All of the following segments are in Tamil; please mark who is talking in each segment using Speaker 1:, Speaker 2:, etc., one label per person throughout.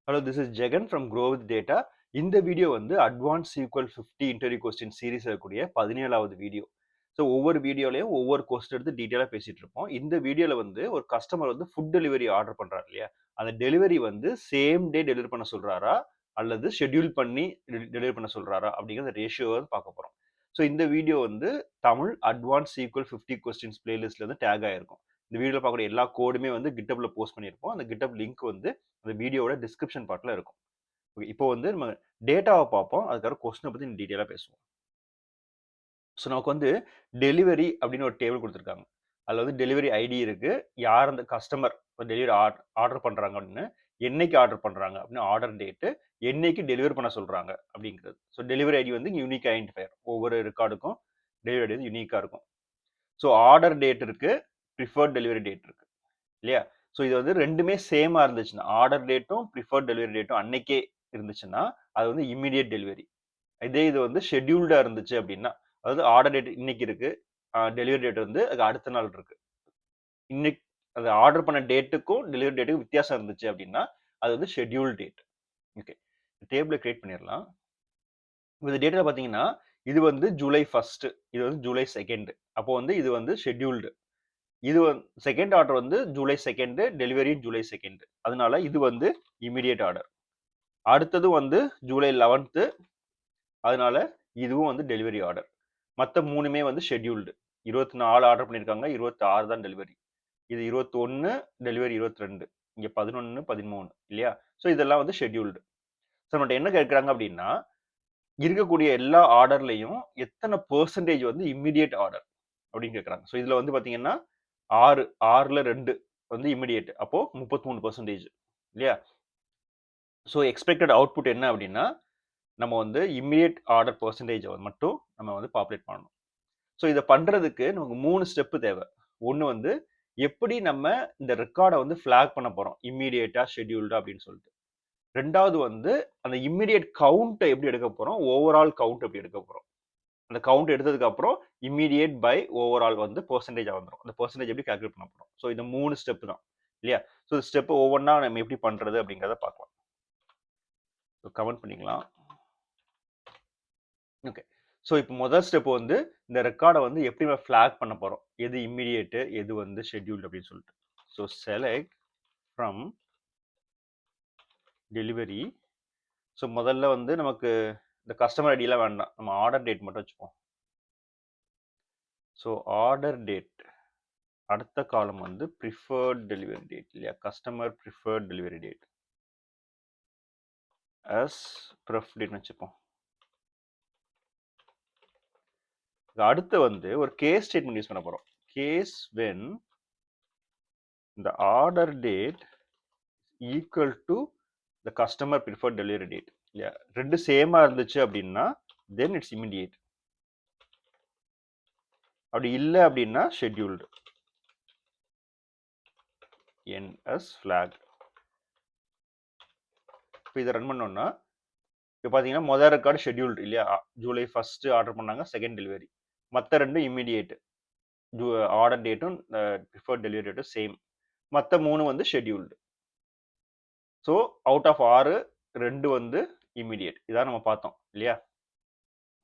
Speaker 1: Hello, this is Jagan from Grow with Data. இந்த வீடியோ வந்து advance SQL 50 interview question series இருக்கக்கூடிய 17வது வீடியோ. ஸோ ஒவ்வொரு வீடியோலையும் ஒவ்வொரு கொஸ்டின் எடுத்து டீட்டெயிலாக பேசிட்டு இருப்போம். இந்த வீடியோவில் வந்து ஒரு கஸ்டமர் வந்து ஃபுட் டெலிவரி ஆர்டர் பண்ணுறாரு இல்லையா, அந்த டெலிவரி வந்து சேம் டே டெலிவரி பண்ண சொல்கிறாரா அல்லது ஷெட்யூல் பண்ணி டெலிவரி பண்ண சொல்கிறாரா அப்படிங்கிற ரேஷியோ வந்து பார்க்க போகிறோம். ஸோ இந்த வீடியோ வந்து தமிழ் அட்வான்ஸ் SQL 50 கொஸ்டின்ஸ் பிளேலிஸ்ட்ல வந்து டேக் ஆயிருக்கும். இந்த வீடியோவில் பார்க்கக்கூடிய எல்லா கோடுமே வந்து கிட்டப்ல போஸ்ட் பண்ணியிருப்போம். அந்த கிட்டப் லிங்க் வந்து அந்த வீடியோட டிஸ்கிரிப்ஷன் பார்ட்ல இருக்கும். ஓகே, இப்போ வந்து நம்ம டேட்டாவை பார்ப்போம். அதுக்கப்புறம் கொஸ்டினை பற்றி டீட்டெயிலாக பேசுவோம். ஸோ நமக்கு வந்து டெலிவரி அப்படின்னு ஒரு டேபிள் கொடுத்துருக்காங்க. அதில் வந்து டெலிவரி ஐடி இருக்கு, யார் அந்த கஸ்டமர் டெலிவரி ஆர்டர் பண்ணுறாங்க அப்படின்னு, என்னைக்கு ஆர்டர் பண்ணுறாங்க அப்படின்னு ஆர்டர் டேட்டு, என்னைக்கு டெலிவரி பண்ண சொல்கிறாங்க அப்படிங்கிறது. ஸோ டெலிவரி ஐடி வந்து யூனிக் ஐடென்டிஃபையர், ஒவ்வொரு ரெக்கார்டுக்கும் டெலிவரி ஐடி வந்து யூனிக்காக இருக்கும். ஸோ ஆர்டர் டேட் இருக்கு, ப்ரிஃபர்ட் டெலிவரி டேட் இருக்கு இல்லையா. ஸோ இது வந்து ரெண்டுமே சேமா இருந்துச்சுன்னா, ஆர்டர் டேட்டும் ப்ரிஃபர்ட் டெலிவரி டேட்டும் அன்னைக்கே இருந்துச்சுன்னா அது வந்து இமிடியேட் டெலிவரி. இதே இது வந்து ஷெட்யூல்டா இருந்துச்சு அப்படின்னா, அதாவது ஆர்டர் டேட் இன்னைக்கு இருக்கு, டெலிவரி டேட் வந்து அது அடுத்த நாள் இருக்கு. இன்னைக்கு அது ஆர்டர் பண்ண டேட்டுக்கும் டெலிவரி டேட்டுக்கும் வித்தியாசம் இருந்துச்சு அப்படின்னா அது வந்து ஷெட்யூல் டேட். ஓகே, டேபிளை கிரியேட் பண்ணிடலாம். இந்த டேட்டில் பார்த்தீங்கன்னா இது வந்து ஜூலை 1, இது வந்து ஜூலை 2. அப்போ வந்து இது வந்து ஷெட்யூல்டு. இது செகண்ட் ஆர்டர் வந்து ஜூலை 2, டெலிவரி ஜூலை 2. அதனால இது வந்து இமிடியேட் ஆர்டர். அடுத்தது வந்து ஜூலை 11, அதனால இதுவும் வந்து டெலிவரி ஆர்டர். மற்ற மூணுமே வந்து ஷெட்யூல்டு. 24 ஆர்டர் பண்ணியிருக்காங்க, 26 தான் டெலிவரி. இது 21, டெலிவரி 22, இங்க 11, 13 இல்லையா. ஸோ இதெல்லாம் வந்து ஷெட்யூல்டு. ஸோ நம்மகிட்ட என்ன கேட்குறாங்க அப்படின்னா, இருக்கக்கூடிய எல்லா ஆர்டர்லையும் எத்தனை பெர்சன்டேஜ் வந்து இமிடியேட் ஆர்டர் அப்படின்னு கேட்குறாங்க. ஸோ இதுல வந்து பார்த்தீங்கன்னா 6ல் 2 வந்து இமிடியேட், அப்போ 33% இல்லையா. ஸோ எக்ஸ்பெக்டட் அவுட்புட் என்ன அப்படின்னா, நம்ம வந்து இமிடியேட் ஆர்டர் பெர்சன்டேஜ் மட்டும் நம்ம வந்து பாப்புலேட் பண்ணணும். ஸோ இதை பண்றதுக்கு நமக்கு 3 ஸ்டெப் தேவை. ஒன்று வந்து எப்படி நம்ம இந்த ரெக்கார்டை வந்து ஃபிளாக் பண்ண போறோம், இம்மிடியேட்டா ஷெட்யூல்டா அப்படின்னு சொல்லிட்டு. ரெண்டாவது வந்து அந்த இம்மிடியேட் கவுண்ட்டை எப்படி எடுக்க போறோம், ஓவரால் கவுண்ட் எப்படி எடுக்க போறோம். அந்த கவுண்ட் எடுத்ததுக்கு அப்புறம் இம்மிடியேட் பை ஓவரால் வந்து பெர்சன்டேஜா வந்துடும். அந்த பெர்சன்டேஜ் எப்படி கால்குலேட் பண்ண போறோம். ஸோ இந்த 3 ஸ்டெப் தான் இல்லையா. ஸோ ஸ்டெப் ஒவ்வொன்றா நம்ம எப்படி பண்றது அப்படிங்கிறத பார்க்கலாம். கமெண்ட் பண்ணிக்கலாம். ஓகே, ஸோ இப்போ முதல் ஸ்டெப் வந்து இந்த ரெக்கார்டை வந்து எப்படி நம்ம ஃபிளாக் பண்ண போறோம், எது இம்மிடியேட்டு எது வந்து ஷெட்யூல்டு அப்படின்னு சொல்லிட்டு. So select from delivery. So முதல்ல வந்து நமக்கு இந்த கஸ்டமர் ஐடியெலாம் வேண்டாம், நம்ம ஆர்டர் டேட் மட்டும் வச்சுப்போம். ஸோ ஆர்டர் டேட், அடுத்த காலம் வந்து ப்ரிஃபர்ட் டெலிவரி டேட் இல்லையா, customer preferred delivery date as pref டேட்னு வச்சுப்போம். அடுத்து வந்து ஒரு கேஸ் ஸ்டேட்மெண்ட் யூஸ் பண்ண போறோம். Case when the order date equal to the customer preferred delivery date இல்லையா, ரெண்டு சேமா இருந்துச்சு அப்படின்னா then it's immediate, அப்படி இல்லை அப்படின்னா scheduled, as flag. இப்போ இதை ரன் பண்ணோம்னா இப்போ பார்த்தீங்கன்னா முதல் ரெக்கார்டு ஷெட்யூல்டு இல்லையா, ஜூலை 1 ஆர்டர் பண்ணாங்க, செகண்ட் டெலிவரி. மற்ற ரெண்டும் இம்மிடியேட், ஆர்டர் டேட்டும் ப்ரிஃபர்ட் டெலிவரி டேட்டும் சேம். மற்ற 3 வந்து ஷெட்யூல்டு. ஸோ அவுட் ஆஃப் 6, 2 வந்து இம்மிடியேட். இதான் நம்ம பார்த்தோம் இல்லையா.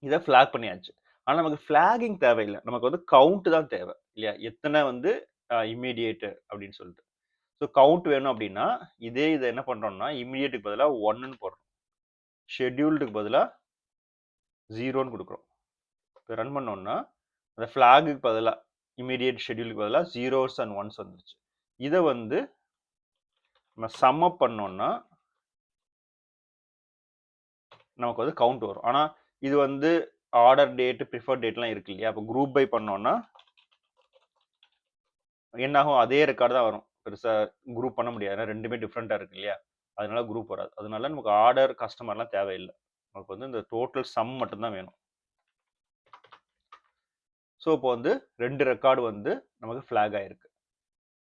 Speaker 1: இதை ஃபிளாக் பண்ணியாச்சு. ஆனால் நமக்கு ஃபிளாகிங் தேவையில்லை, நமக்கு வந்து கவுண்ட் தான் தேவை இல்லையா, எத்தனை வந்து இம்மிடியேட் அப்படின்னு சொல்லிட்டு. ஸோ கவுண்ட் வேணும் அப்படின்னா இதை என்ன பண்றோம்னா இம்மிடியேட்டுக்கு பதிலாக 1ன்னு போடுறோம், ஷெட்யூல்டுக்கு பதிலாக 0ன்னு கொடுக்குறோம். இப்போ ரன் பண்ணோம்னா அந்த ஃபிளாகுக்கு பதிலாக இம்மிடியேட் ஷெட்யூலுக்கு பதிலாக 0s and 1s வந்துருச்சு. இதை வந்து நம்ம சம் அப் பண்ணோம்னா நமக்கு வந்து கவுண்ட் வரும். ஆனால் இது வந்து ஆர்டர் டேட் ப்ரிஃபர்ட் டேட்லாம் இருக்கு இல்லையா, அப்போ குரூப் பை பண்ணோம்னா என்னாகும், அதே ரெக்கார்டு தான் வரும், பெருசாக குரூப் பண்ண முடியாது, ஏன்னா ரெண்டுமே டிஃப்ரெண்ட்டாக இருக்கு இல்லையா, அதனால குரூப் வராது. அதனால நமக்கு ஆர்டர் கஸ்டமர்லாம் தேவையில்லை, நமக்கு வந்து இந்த டோட்டல் சம் மட்டும்தான் வேணும். ஸோ இப்போ வந்து 2 ரெக்கார்டு வந்து நமக்கு ஃபிளாக் ஆயிருக்கு.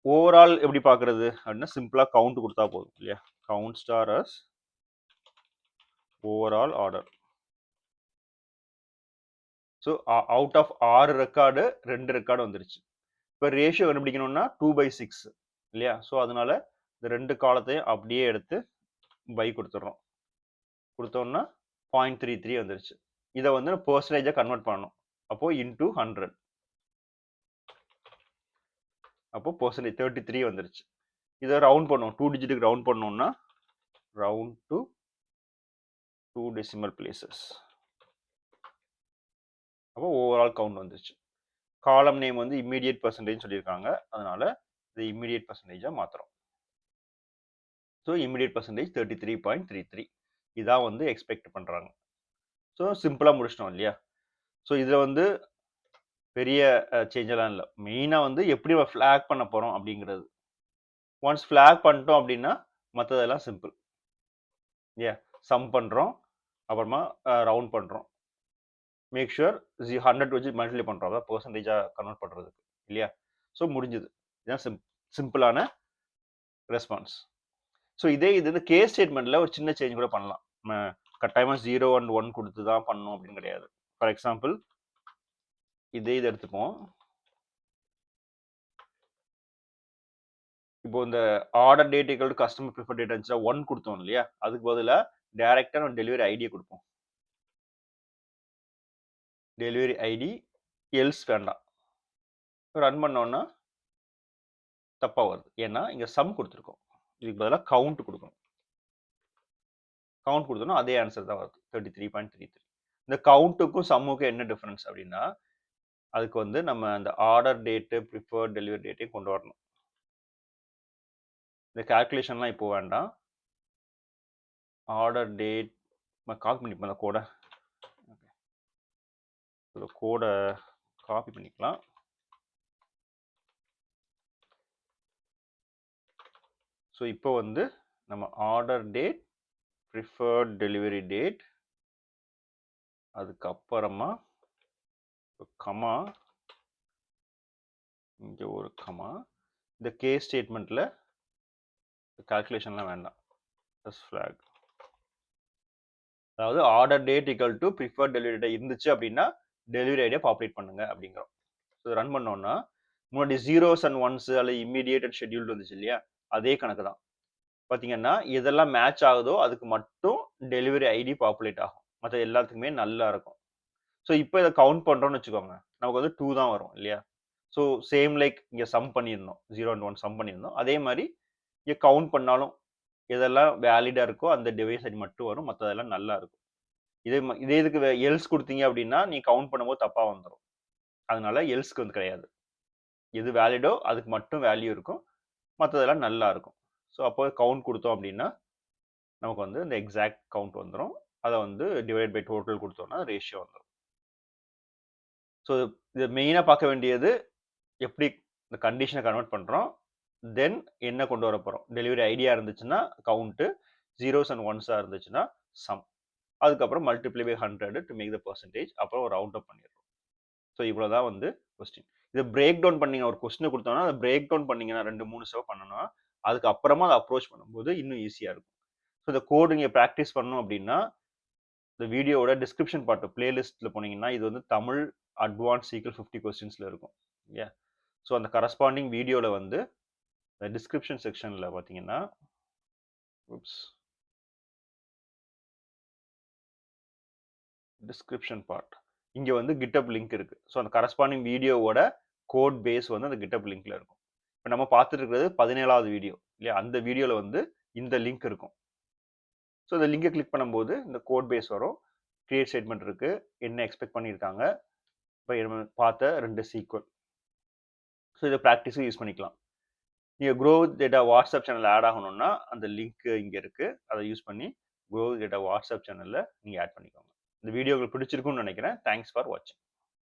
Speaker 1: ஓவரால் எப்படி பார்க்கறது அப்படின்னா சிம்பிளாக கவுண்ட் கொடுத்தா போதும் இல்லையா, count star as overall order. So out of 6 record 2 record வந்துருச்சு. இப்போ ரேஷியோ கண்டுபிடிக்கணும்னா 2/6 இல்லையா. ஸோ அதனால இந்த 2 காலத்தையும் அப்படியே எடுத்து பை கொடுத்துட்றோம். கொடுத்தோம்னா 0.33 வந்துருச்சு. இதை வந்து பெர்சன்டேஜாக கன்வெர்ட் பண்ணணும். அப்போ இன்டூ 100. அப்போ பெர்சன்டேஜ் 33 வந்துருச்சு. இதை ரவுண்ட் பண்ணுவோம். 2 டிஜிட்டுக்கு ரவுண்ட் பண்ணோம்னா ரவுண்ட் டு 2 டெசிமல் பிளேசஸ். அப்போ ஓவரால் கவுண்ட் வந்துருச்சு. காலம் நேம் வந்து இம்மீடியட் பர்சன்டேஜ் சொல்லியிருக்காங்க. அதனால இது இம்மீடியட் பர்சன்டேஜாக மாற்றுறோம். So immediate percentage 33.33. இதான் வந்து எக்ஸ்பெக்ட் பண்ணுறாங்க. ஸோ சிம்பிளாக முடிச்சிட்டோம் இல்லையா? ஸோ இதில் வந்து பெரிய சேஞ்செல்லாம் இல்லை. மெயினாக வந்து எப்படி ஃப்ளாக் பண்ண போகிறோம் அப்படிங்கிறது. ஒன்ஸ் ஃப்ளாக் பண்ணிட்டோம் அப்படின்னா மற்றதெல்லாம் சிம்பிள். சம் பண்ணுறோம், அப்புறமா ரவுண்ட் பண்ணுறோம். மேக் ஷுர் 100 வச்சு மல்டிப்ளை பண்ணுறோம். அதான் பெர்சன்டேஜாக கன்வெர்ட் பண்ணுறதுக்கு இல்லையா? ஸோ முடிஞ்சுது. இதுதான் சிம்பிளான ரெஸ்பான்ஸ். ஸோ இதே இது வந்து கேஸ் ஸ்டேட்மெண்ட்டில் ஒரு சின்ன சேஞ்ச் கூட பண்ணலாம். நம்ம கட்டாயமாக 0 and 1 கொடுத்து தான் பண்ணணும் அப்படின்னு கிடையாது. ஃபார் எக்ஸாம்பிள் இதே இதை எடுத்துப்போம். இப்போ இந்த order date equal to customer prefer date இருந்துச்சா 1 கொடுத்தோம் இல்லையா? அதுக்கு பதிலாக டைரெக்டாக நம்ம டெலிவரி ஐடியை கொடுப்போம். டெலிவரி ஐடி எல்ஸ் வேண்டாம். ரன் பண்ணோன்னா தப்பாக வருது. ஏன்னா இங்கே சம் கொடுத்துருக்கோம். இதுக்கு பதிலாக கவுண்ட் கொடுக்கணும். கவுண்ட் கொடுத்தோன்னா அதே ஆன்சர் தான் வருது, 33.33. இந்த கவுண்ட்டுக்கும் சம்முக்கும் என்ன டிஃபரன்ஸ் அப்படின்னா, அதுக்கு வந்து நம்ம அந்த ஆர்டர் டேட்டு ப்ரிஃபர்ட் டெலிவரி டேட்டையும் கொண்டு வரணும். இந்த கால்குலேஷன்லாம் இப்போ வேண்டாம். ஆர்டர் டேட் நம்ம காப்பி பண்ணிப்போம். அந்த கோடை கோடை காப்பி பண்ணிக்கலாம். ஸோ இப்போ வந்து நம்ம order date preferred delivery date, அதுக்கப்புறமா கமா, இங்கே ஒரு கமா, இந்த கேஸ் ஸ்டேட்மெண்ட்டில் கால்குலேஷன்லாம் வேண்டாம். ப்ளஸ் ஃப்ளாக், அதாவது order date equal to preferred delivery date இருந்துச்சு அப்படின்னா டெலிவரி ஐடியா பாப்புலேட் பண்ணுங்க அப்படிங்கிறோம். ஸோ ரன் பண்ணோன்னா முன்னாடி 0s and 1s அல்லது இம்மீடியேட் அண்ட் ஷெட்யூல்டு வந்துச்சு இல்லையா? அதே கணக்கு தான். பார்த்தீங்கன்னா எதெல்லாம் மேட்ச் ஆகுதோ அதுக்கு மட்டும் டெலிவரி ஐடி பாப்புலேட் ஆகும். மற்ற எல்லாத்துக்குமே நல்லா இருக்கும். ஸோ இப்போ இதை கவுண்ட் பண்ணுறோன்னு வச்சுக்கோங்க, நமக்கு வந்து 2 தான் வரும் இல்லையா? ஸோ சேம் லைக் இங்கே சம் பண்ணியிருந்தோம், 0 and 1 சம் பண்ணியிருந்தோம். அதே மாதிரி இங்கே கவுண்ட் பண்ணாலும் எதெல்லாம் வேலிடாக இருக்கோ அந்த டிவைஸ் ஐடி மட்டும் வரும், மற்றதெல்லாம் நல்லா இருக்கும். இதே இதுக்கு எல்ஸ் கொடுத்தீங்க அப்படின்னா நீ கவுண்ட் பண்ணும்போது தப்பாக வந்துடும். அதனால எல்ஸ்க்கு வந்து கிடையாது. எது வேலிடோ அதுக்கு மட்டும் வேல்யூ இருக்கும், மற்றதெல்லாம் நல்லா இருக்கும். ஸோ அப்போ கவுண்ட் கொடுத்தோம் அப்படின்னா நமக்கு வந்து இந்த எக்ஸாக்ட் கவுண்ட் வந்துடும். அதை வந்து டிவைட் பை டோட்டல் கொடுத்தோம்னா ரேஷியோ வந்துடும். ஸோ இது மெயினாக பார்க்க வேண்டியது எப்படி இந்த கண்டிஷனை கன்வெர்ட் பண்ணுறோம், தென் என்ன கொண்டு வர போகிறோம். டெலிவரி ஐடியா இருந்துச்சுன்னா கவுண்ட்டு, 0s and 1s இருந்துச்சுன்னா சம், அதுக்கப்புறம் multiply by 100 to make the percentage, அப்புறம் ஒரு ரவுண்ட் அப் பண்ணிடுறோம். ஸோ இவ்வளோ தான் வந்து கொஸ்டின். இதை பிரேக் டவுன் பண்ணீங்க, ஒரு கொஸ்டினை கொடுத்தோம்னா அதை பிரேக் டவுன் பண்ணீங்கன்னா 2-3 ஸ்டெப் பண்ணணும். அதுக்கப்புறமா அதை அப்ரோச் பண்ணும்போது இன்னும் ஈஸியாக இருக்கும். ஸோ இந்த கோடு நீங்கள் ப்ராக்டிஸ் பண்ணணும் அப்படின்னா இந்த வீடியோவோட டிஸ்கிரிப்ஷன் பார்ட்டு பிளேலிஸ்ட்டில் போனீங்கன்னா இது வந்து தமிழ் அட்வான்ஸ் சீக்கிள் 50 கொஸ்டின்ஸில் இருக்கும் இல்லையா? ஸோ அந்த கரஸ்பாண்டிங் வீடியோவில் வந்து இந்த டிஸ்கிரிப்ஷன் செக்ஷனில் பார்த்தீங்கன்னா டிஸ்கிரிப்ஷன் பார்ட் இங்கே வந்து கிட்டப் லிங்க் இருக்குது. ஸோ அந்த கரஸ்பாண்டிங் வீடியோவோட கோட் பேஸ் வந்து அந்த கிட்டப் லிங்க்ல இருக்கும். இப்போ நம்ம பார்த்துட்டு இருக்கிறது 17வது வீடியோ இல்லையா? அந்த வீடியோவில் வந்து இந்த லிங்க் இருக்கும். ஸோ இந்த லிங்கை கிளிக் பண்ணும்போது இந்த கோட் பேஸ் வரும், கிரியேட் ஸ்டேட்மெண்ட் இருக்குது, என்ன எக்ஸ்பெக்ட் பண்ணியிருக்காங்க, இப்போ நம்ம பார்த்த 2 சீக்வல். ஸோ இதை ப்ராக்டிஸுக்கு யூஸ் பண்ணிக்கலாம். நீங்கள் grow with data WhatsApp channel add ஆகணும்னா அந்த லிங்க் இங்கே இருக்குது, அதை யூஸ் பண்ணி க்ரோ வித் டேட்டா வாட்ஸ்அப் சேனலில் நீங்கள் ஆட் பண்ணிக்கோங்க. இந்த வீடியோ உங்களுக்கு பிடிச்சிருக்குன்னு நினைக்கிறேன். தேங்க்ஸ் ஃபார் வாட்சிங்.